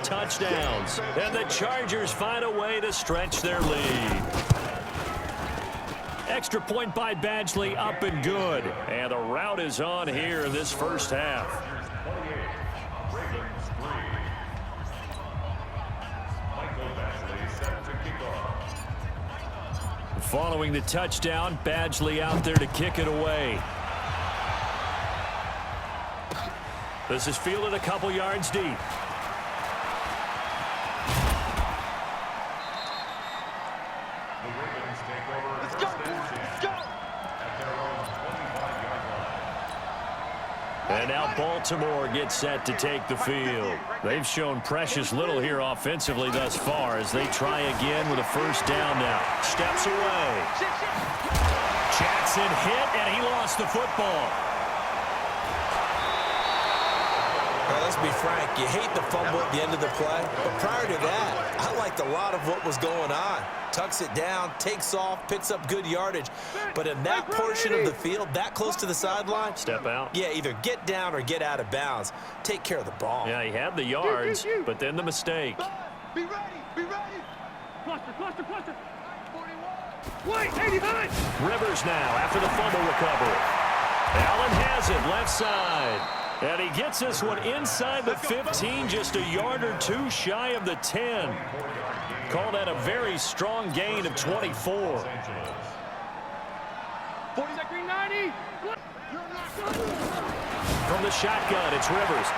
touchdowns. And the Chargers find a way to stretch their lead. Extra point by Badgley, up and good. And the rout is on here in this first half. Following the touchdown, Badgley out there to kick it away. This is fielded a couple yards deep. And now Baltimore gets set to take the field. They've shown precious little here offensively thus far as they try again with a first down now. Steps away. Jackson hit, and he lost the football. Well, let's be frank. You hate the fumble at the end of the play. But prior to that, I liked a lot of what was going on. Tucks it down, takes off, picks up good yardage. But in that portion of the field, that close to the sideline, step out. Yeah, either get down or get out of bounds. Take care of the ball. Yeah, he had the yards, but then the mistake. Be ready, be ready. Cluster. 41. Wait, 89. Rivers now after the fumble recovery. Allen has it left side. And he gets this one inside the 15, just a yard or two shy of the 10. Call that a very strong gain of 24. 40 green 90. From the shotgun, it's Rivers.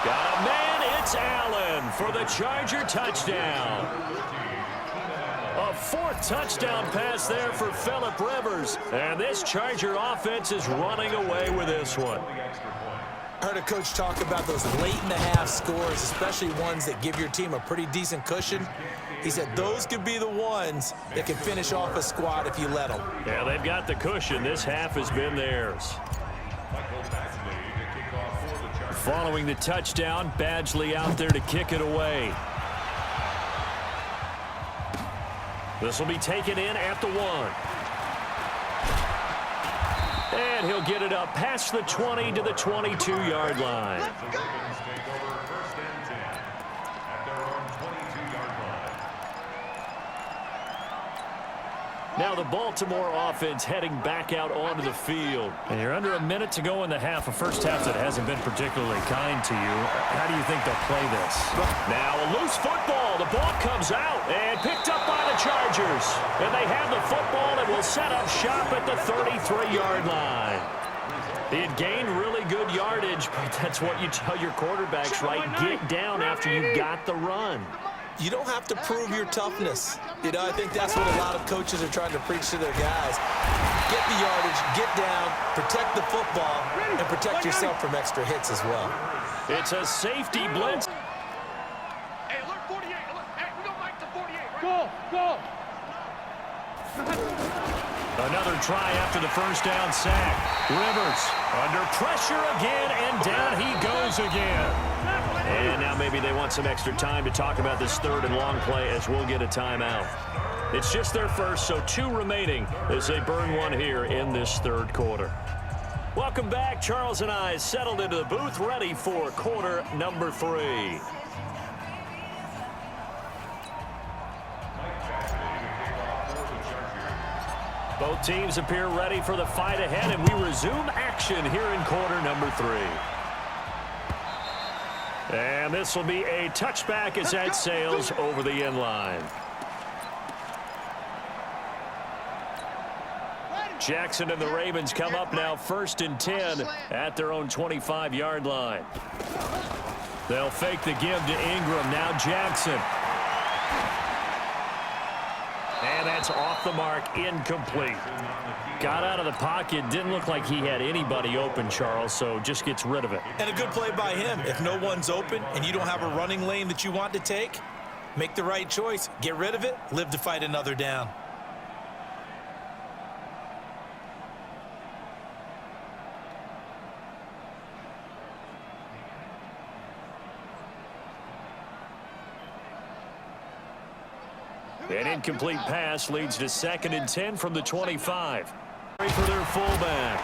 Got a man, it's Allen for the Charger touchdown. A fourth touchdown pass there for Phillip Rivers. And this Charger offense is running away with this one. I heard a coach talk about those late-in-the-half scores, especially ones that give your team a pretty decent cushion. He said those could be the ones that can finish off a squad if you let them. Yeah, they've got the cushion. This half has been theirs. Following the touchdown, Badgley out there to kick it away. This will be taken in at the 1. And he'll get it up past the 20 to the 22-yard line. Now the Baltimore offense heading back out onto the field. And you're under a minute to go in the half, a first half that hasn't been particularly kind to you. How do you think they'll play this? Now a loose football. The ball comes out and picked up by the Chargers. And they have the football and will set up shop at the 33-yard line. They had gained really good yardage, but that's what you tell your quarterbacks, right? Get down after you got the run. You don't have to prove your toughness. You know, I think that's what a lot of coaches are trying to preach to their guys. Get the yardage, get down, protect the football, and protect yourself from extra hits as well. It's a safety blitz. Hey, alert 48. Hey, we don't like the 48. Right? Go. Another try after the first down sack. Rivers under pressure again, and down he goes again. And now maybe they want some extra time to talk about this third and long play as we'll get a timeout. It's just their first, so 2 remaining as they burn one here in this third quarter. Welcome back. Charles and I settled into the booth, ready for quarter number 3. Both teams appear ready for the fight ahead, and we resume action here in quarter number 3. And this will be a touchback as that sails over the end line. Jackson and the Ravens come up now 1st and 10 at their own 25-yard line. They'll fake the give to Ingram. Now Jackson. And that's off the mark, incomplete. Got out of the pocket, didn't look like he had anybody open, Charles, so just gets rid of it. And a good play by him. If no one's open and you don't have a running lane that you want to take, make the right choice. Get rid of it, live to fight another down. An incomplete pass leads to 2nd and 10 from the 25. For their fullback.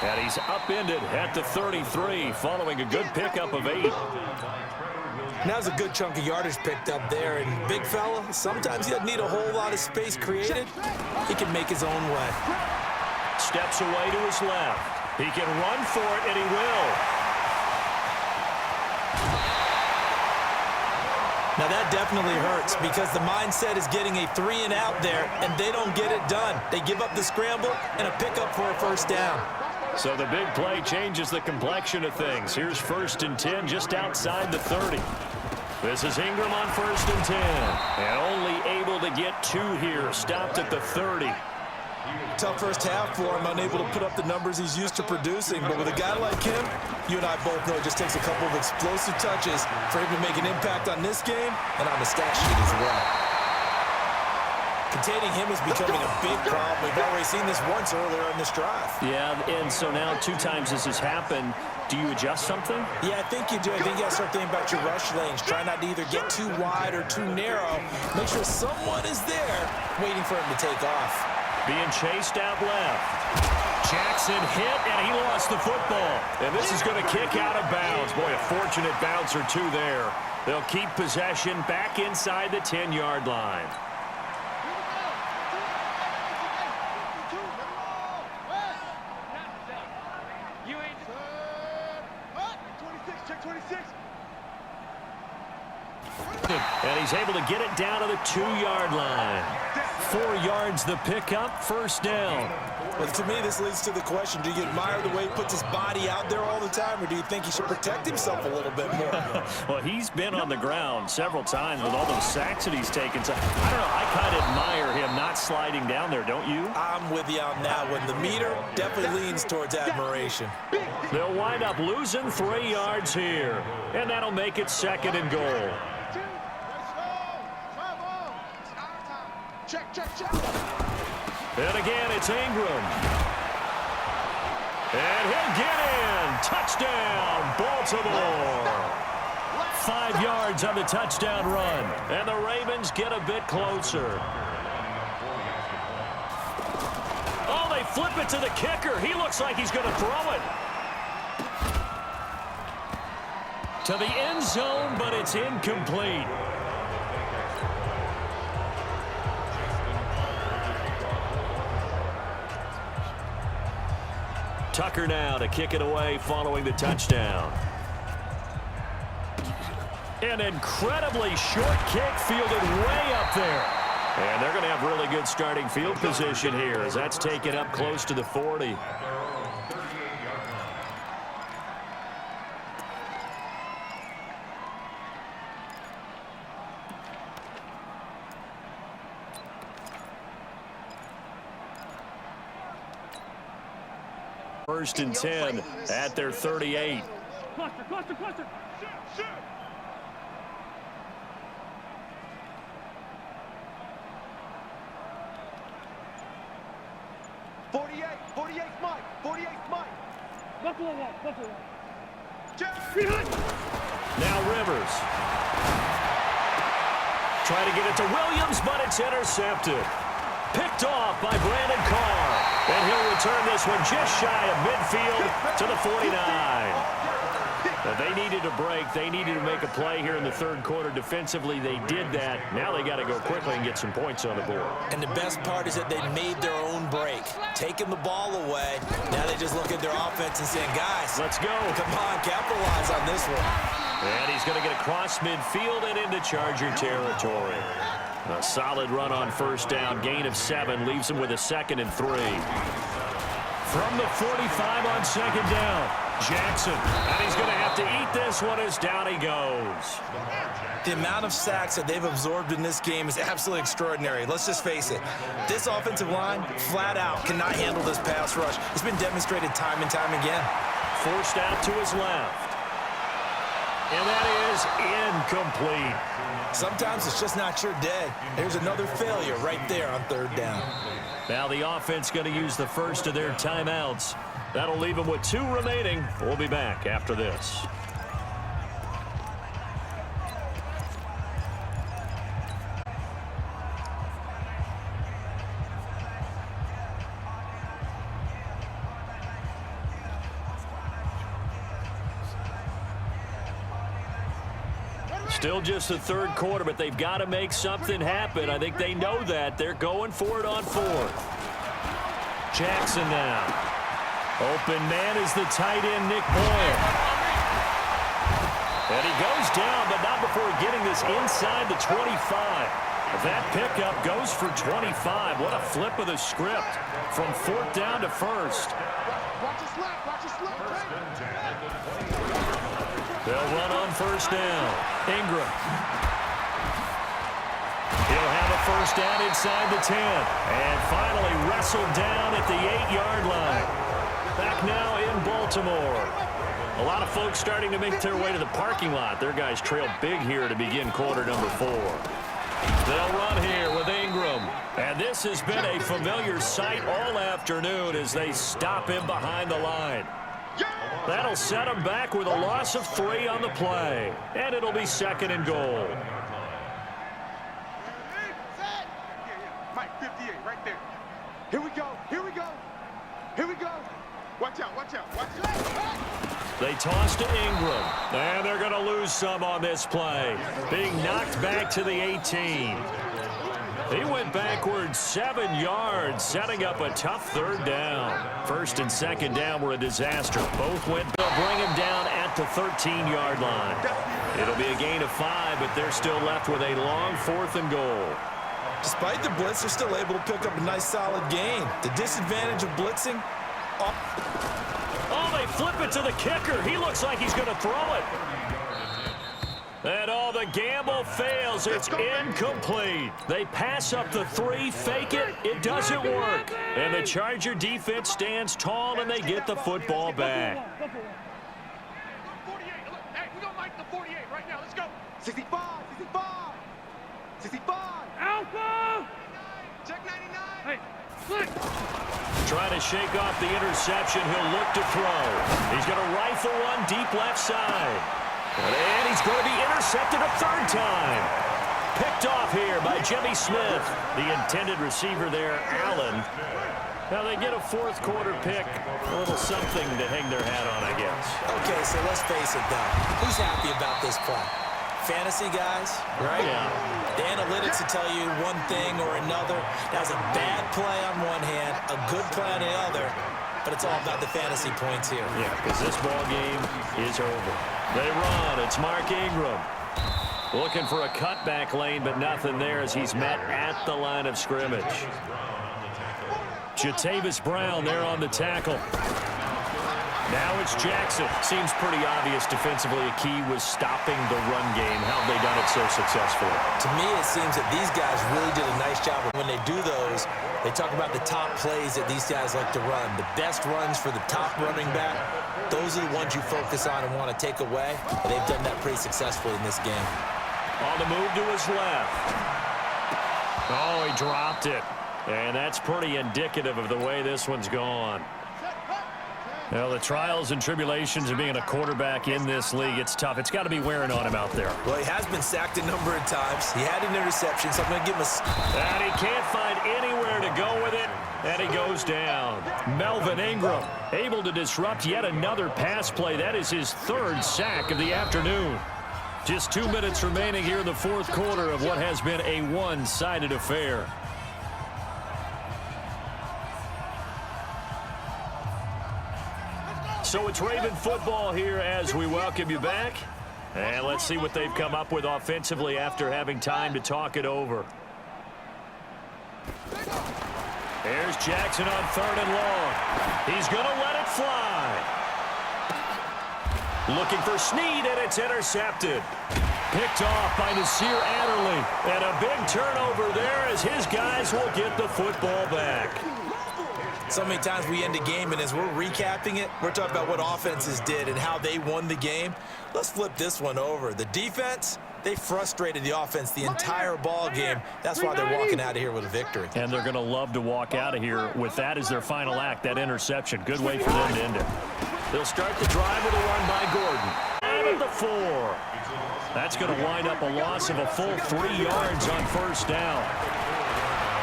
And he's upended at the 33 following a good pickup of 8. Now's a good chunk of yardage picked up there. And big fella, sometimes he doesn't need a whole lot of space created. He can make his own way. Steps away to his left. He can run for it, and he will. Now that definitely hurts because the mindset is getting a 3 and out there, and they don't get it done. They give up the scramble and a pickup for a first down. So the big play changes the complexion of things. Here's 1st and 10 just outside the 30. This is Ingram on 1st and 10. And only able to get 2 here. Stopped at the 30. Tough first half for him, unable to put up the numbers he's used to producing. But with a guy like him, you and I both know it just takes a couple of explosive touches for him to make an impact on this game and on the stat sheet as well. Containing him is becoming a big problem. We've already seen this once earlier in this drive. Yeah, and so now 2 times this has happened. Do you adjust something? Yeah, I think you do. I think you got to start thinking about your rush lanes. Try not to either get too wide or too narrow. Make sure someone is there waiting for him to take off. Being chased out left. Jackson hit, and he lost the football. And this is going to kick out of bounds. Boy, a fortunate bounce or 2 there. They'll keep possession back inside the 10-yard line. And he's able to get it down to the 2-yard line. 4 yards the pickup, first down. Well, to me, this leads to the question, do you admire the way he puts his body out there all the time, or do you think he should protect himself a little bit more? Well, he's been on the ground several times with all those sacks that he's taken. So, I don't know, I kind of admire him not sliding down there, don't you? I'm with you on that one. The meter definitely leans towards admiration. They'll wind up losing 3 yards here, and that'll make it 2nd and goal. Check. And again, it's Ingram. And he'll get in. Touchdown, Baltimore. 5 yards on the touchdown run. And the Ravens get a bit closer. Oh, they flip it to the kicker. He looks like he's going to throw it. To the end zone, but it's incomplete. Tucker now to kick it away following the touchdown. An incredibly short kick fielded way up there. And they're going to have really good starting field position here as that's taken up close to the 40. First and 10 at their 38. Cluster. Shoot. 48 Mike. Buffalo one. Now Rivers. Trying to get it to Williams, but it's intercepted. Picked off by Brandon Carr. And he'll return this one just shy of midfield to the 49. They needed a break. They needed to make a play here in the 3rd quarter. Defensively, they did that. Now they got to go quickly and get some points on the board. And the best part is that they made their own break. Taking the ball away. Now they just look at their offense and saying, guys, let's go. Come on, capitalize on this one. And he's going to get across midfield and into Charger territory. A solid run on first down. Gain of 7 leaves him with a 2nd and 3. From the 45 on 2nd down, Jackson. And he's going to have to eat this one as down he goes. The amount of sacks that they've absorbed in this game is absolutely extraordinary. Let's just face it. This offensive line, flat out, cannot handle this pass rush. It's been demonstrated time and time again. Forced out to his left. And that is incomplete. Sometimes it's just not your day. There's another failure right there on 3rd down. Now the offense going to use the first of their timeouts. That'll leave them with 2 remaining. We'll be back after this. Still just the third quarter, but they've got to make something happen. I think they know that. They're going for it on fourth. Jackson now. Open man is the tight end, Nick Boyle. And he goes down, but not before getting this inside the 25. That pickup goes for 25. What a flip of the script from fourth down to first. Watch your slap. Watch your slap. They'll run on first down. Ingram. He'll have a first down inside the 10. And finally wrestled down at the 8-yard line. Back now in Baltimore. A lot of folks starting to make their way to the parking lot. Their guys trail big here to begin quarter number 4. They'll run here with Ingram. And this has been a familiar sight all afternoon as they stop him behind the line. That'll set him back with a loss of 3 on the play. And it'll be second and goal. Mike, 58, right there. Here we go. Here we go. Here we go. Watch out. Watch out. Watch out. They toss to Ingram. And they're going to lose some on this play. Being knocked back to the 18. He went backwards 7 yards, setting up a tough third down. First and second down were a disaster. Both went. They'll bring him down at the 13-yard line. It'll be a gain of 5, but they're still left with a long fourth and goal. Despite the blitz, they're still able to pick up a nice solid gain. The disadvantage of blitzing. Oh, they flip it to the kicker. He looks like he's going to throw it. And the gamble fails. It's incomplete. They pass up the 3, fake it. It doesn't work. And the Charger defense stands tall, and they get the football back. 48. Hey, we don't like the 48 right now. Let's go. 65. 65. 65. Alpha. Check 99. Hey, flick. Trying to shake off the interception. He'll look to throw. He's going to rifle one deep left side. And he's going to be intercepted a third time. Picked off here by Jimmy Smith. The intended receiver there, Allen. Now they get a fourth quarter pick. A little something to hang their hat on, I guess. Okay, so let's face it, though. Who's happy about this play? Fantasy guys, right? Yeah. The analytics will tell you one thing or another. That was a bad play on one hand, a good play on the other. But it's all about the fantasy points here. Yeah, because this ball game is over. They run. It's Mark Ingram. Looking for a cutback lane, but nothing there as he's met at the line of scrimmage. Jatavis Brown there on the tackle. Now it's Jackson. Seems pretty obvious defensively a key was stopping the run game. How have they done it so successfully? To me, it seems that these guys really did a nice job. When they do those, they talk about the top plays that these guys like to run. The best runs for the top running back, those are the ones you focus on and want to take away. And they've done that pretty successfully in this game. On the move to his left. Oh, he dropped it. And that's pretty indicative of the way this one's gone. Well, the trials and tribulations of being a quarterback in this league, it's tough. It's got to be wearing on him out there. Well, he has been sacked a number of times. He had an interception, so I'm going to give him a... And he can't find anywhere to go with it, and he goes down. Melvin Ingram able to disrupt yet another pass play. That is his 3rd sack of the afternoon. Just 2 minutes remaining here in the fourth quarter of what has been a one-sided affair. So it's Raven football here as we welcome you back. And let's see what they've come up with offensively after having time to talk it over. There's Jackson on 3rd and long. He's going to let it fly. Looking for Snead, and it's intercepted. Picked off by Nasir Adderley. And a big turnover there as his guys will get the football back. So many times we end a game, and as we're recapping it, we're talking about what offenses did and how they won the game. Let's flip this one over. The defense, they frustrated the offense the entire ball game. That's why they're walking out of here with a victory. And they're going to love to walk out of here with that as their final act, that interception. Good way for them to end it. They'll start the drive with a run by Gordon. And at the 4. That's going to wind up a loss of a full 3 yards on first down.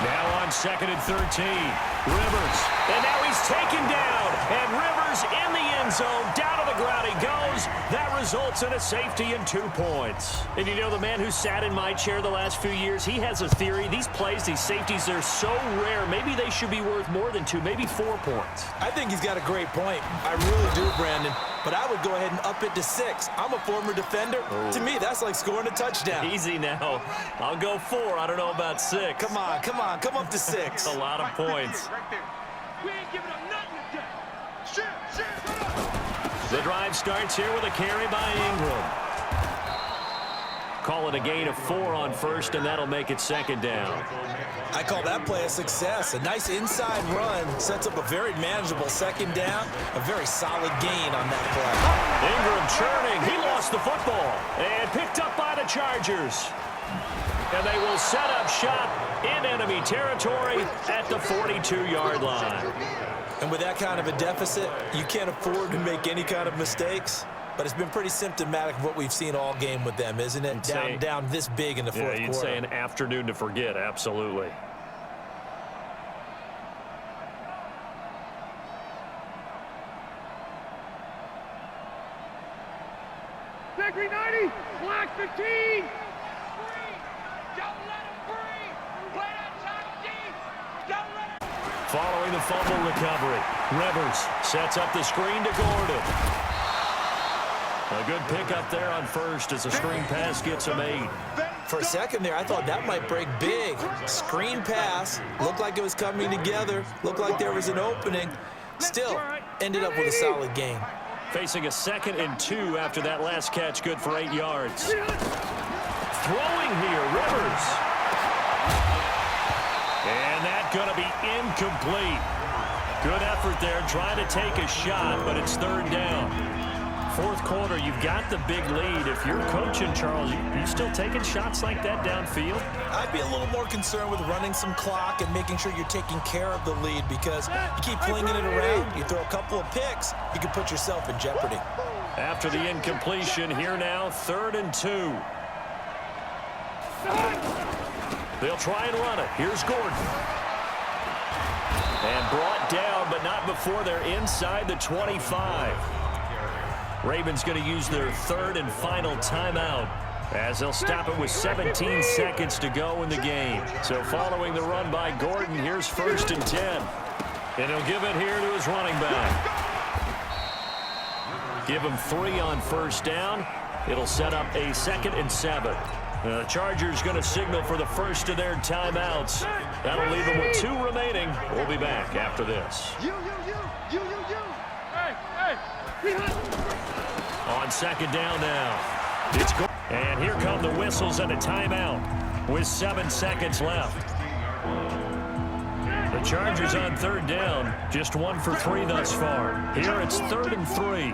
Now on 2nd and 13. Rivers. And now he's taken down. And Rivers in the end zone. Down to the ground he goes. That results in a safety and 2 points. And you know, the man who sat in my chair the last few years, he has a theory. These plays, these safeties, they're so rare. Maybe they should be worth more than 2, maybe 4 points. I think he's got a great point. I really do, Brandon. But I would go ahead and up it to 6. I'm a former defender. To me, that's like scoring a touchdown. Easy now. I'll go 4. I don't know about 6. Come on, come on. Come up to 6. A lot of points. Right there. We ain't giving up nothing today. Shit. The drive starts here with a carry by Ingram. Call it a gain of 4 on first, and that'll make it 2nd down. I call that play a success. A nice inside run sets up a very manageable 2nd down. A very solid gain on that play. Ingram churning. He lost the football. And picked up by the Chargers. And they will set up shop in enemy territory at the 42-yard line. And with that kind of a deficit, you can't afford to make any kind of mistakes. But it's been pretty symptomatic of what we've seen all game with them, isn't it? Down this big in the fourth quarter. You'd say an afternoon to forget, absolutely. Factory 90, black 15. Don't let him free. Play that top deep. Don't let him. Following the fumble recovery, Rivers sets up the screen to Gordon. A good pickup there on first as the screen pass gets him 8. For a second there, I thought that might break big. Screen pass, looked like it was coming together, looked like there was an opening. Still, ended up with a solid gain. Facing a 2nd and 2 after that last catch, good for 8 yards. Throwing here, Rivers. And that's going to be incomplete. Good effort there, trying to take a shot, but it's 3rd down. Fourth quarter, you've got the big lead. If you're coaching, Charles, you still taking shots like that downfield? I'd be a little more concerned with running some clock and making sure you're taking care of the lead, because you keep flinging it around, you throw a couple of picks, you can put yourself in jeopardy. After the incompletion, here now, 3rd and 2. They'll try and run it. Here's Gordon. And brought down, but not before they're inside the 25. Ravens going to use their 3rd and final timeout as they'll stop it with 17 seconds to go in the game. So following the run by Gordon, here's 1st and 10. And he'll give it here to his running back. Give him 3 on 1st down. It'll set up a 2nd and 7. The Chargers going to signal for the first of their timeouts. That'll leave them with 2 remaining. We'll be back after this. You. Hey. On 2nd down now. It's good. And here come the whistles and a timeout with 7 seconds left. The Chargers on 3rd down, just 1 for 3 thus far. Here it's 3rd and 3.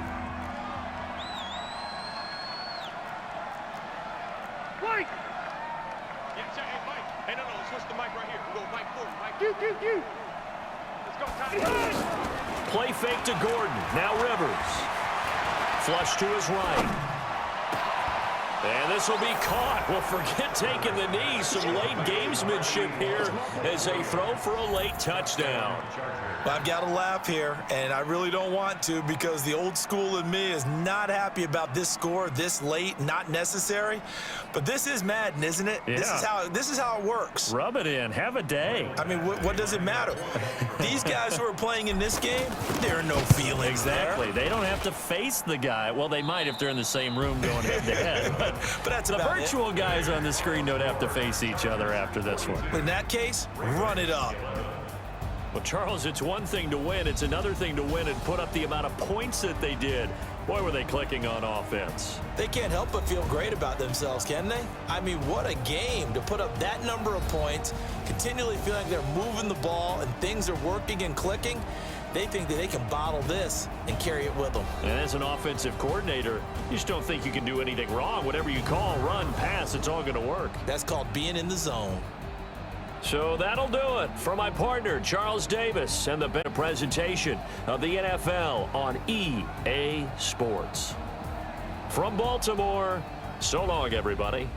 Mike! Yes, sir. Hey, Mike. Hey, no, let's switch the mic right here. We'll go Mike forward. Mike. You. Let's go, Tommy. Play fake to Gordon. Now Rivers. Flush to his right. And this will be caught. Well, forget taking the knee. Some late gamesmanship here as they throw for a late touchdown. I've got to laugh here, and I really don't want to, because the old school in me is not happy about this score this late, not necessary. But this is Madden, isn't it? Yeah. This is how it works. Rub it in. Have a day. I mean, what does it matter? These guys who are playing in this game, there are no feelings Exactly. there. They don't have to face the guy. Well, they might if they're in the same room going head-to-head. But that's the about virtual guys on the screen don't have to face each other after this one. In that case, run it up. Well, Charles, it's one thing to win. It's another thing to win and put up the amount of points that they did. Boy, were they clicking on offense. They can't help but feel great about themselves, can they? I mean, what a game to put up that number of points, continually feeling like they're moving the ball and things are working and clicking. They think that they can bottle this and carry it with them. And as an offensive coordinator, you just don't think you can do anything wrong. Whatever you call, run, pass, it's all going to work. That's called being in the zone. So that'll do it for my partner, Charles Davis, and the presentation of the NFL on EA Sports. From Baltimore, so long, everybody.